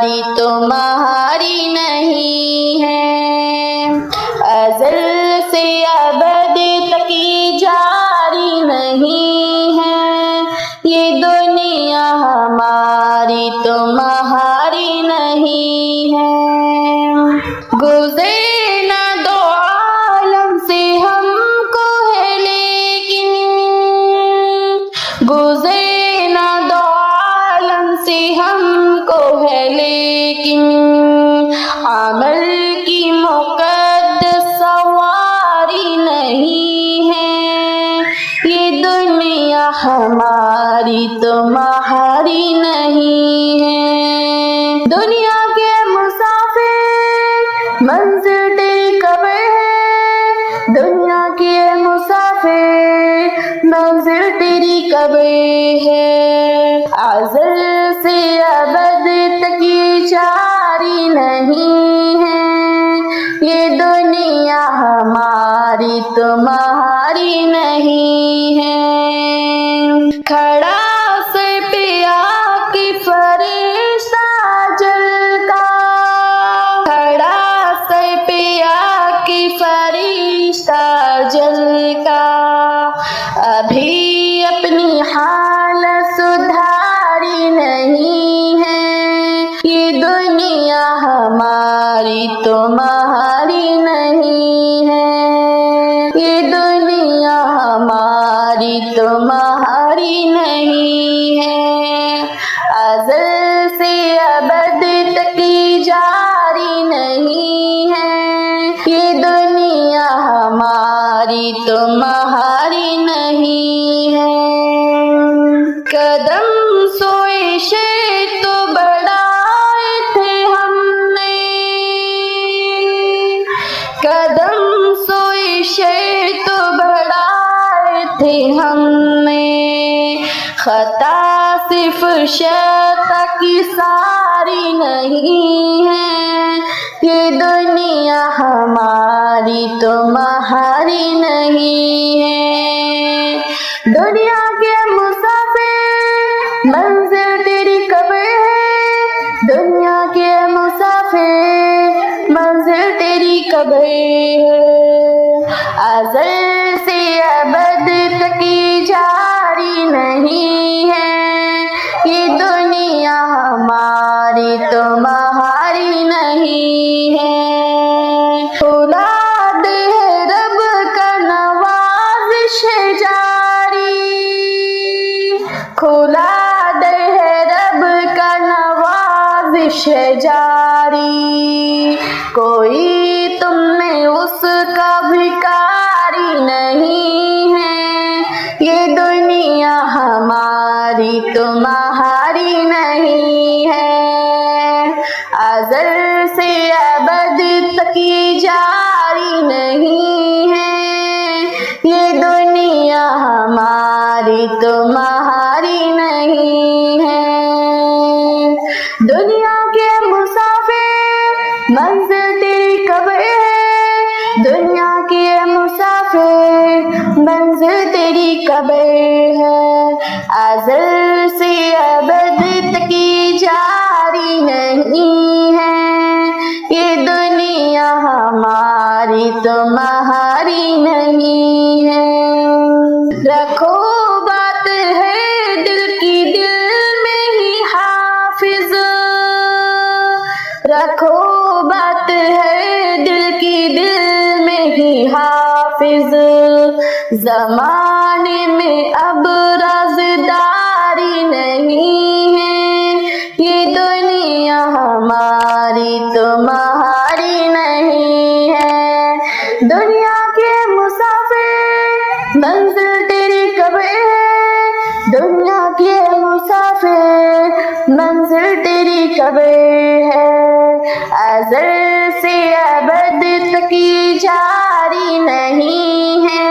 हमारी तुम्हारी नहीं है। अज़ल से अबद तक की जारी नहीं है। ये दुनिया हमारी तुम्हारी नहीं है। गुज़रे ना दो आलम से हमको है लेकिन, गुज़रे ना दो आलम से हमको है लेकिन, अमल की मुक़द्दस सवारी नहीं है। ये दुनिया हमारी तुम्हारी नहीं है। दुनिया के मुसाफिर मंज़िल तेरी कब्र है। दुनिया के मुसाफिर मंज़िल तेरी कब्र है। अज़ल से अबद तक की जारी नहीं है। ये दुनिया हमारी तुम्हारी नहीं है। खड़ा सर पे आके फरिश्ता जल का, खड़ा सर पे आके फरिश्ता जल का, अभी अपनी हालत सुधारी नहीं है। ये दुनिया हमारी तुम्हारी नहीं है। ये दुनिया हमारी तुम्हारी नहीं है। अज़ल से अबद तक की जारी नहीं है। ये दुनिया हमारी तुम्हारी नहीं है। कदम सोए शे तो बढ़ाए थे हमने, कदम सोए शे तो बढ़ाए थे हमने, खता सिर्फ शैता की सारी नहीं है। ये दुनिया हमारी तुम्हारी नहीं है। दुनिया के मुसाफिर मंज़िल तेरी कब्र है। दुनिया के मुसाफिर मंज़िल तेरी कब्र है। अज़ल से अबद तक की जारी नहीं है। ये दुनिया हमारी तुम्हारी नहीं है। औलाद है रब का नवाज़िश है जारी, औलाद है रब का नवाज़िश है जारी, कोई तुम में उसका भिखारी नहीं है। ये दुनिया हमारी तुम्हारी नहीं है। अज़ल से अबद तक की जारी नहीं है। ये दुनिया हमारी तुम्हारी नहीं है। दुनिया के मुसाफिर मंज़िल तेरी कब्र है। दुनिया के मुसाफिर मंज़िल तेरी कब्र है। अज़ल से अबद तक की जारी नहीं है। ये दुनिया हमारी तुम्हारी नहीं है। रखो बात है दिल की दिल में ही हाफिज, रखो बात है दिल की दिल में ही हाफिज, ज़माने में अब राज़दारी नहीं है। ये दुनिया हमारी तुम्हारी नहीं है। दुनिया के मुसाफिर मंज़िल तेरी कब्र है। दुनिया के मुसाफिर मंज़िल तेरी कब्र है। अज़ल से अबद तक की जारी नहीं है।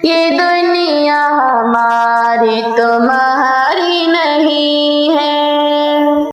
ये दुनिया हमारी तुम्हारी नहीं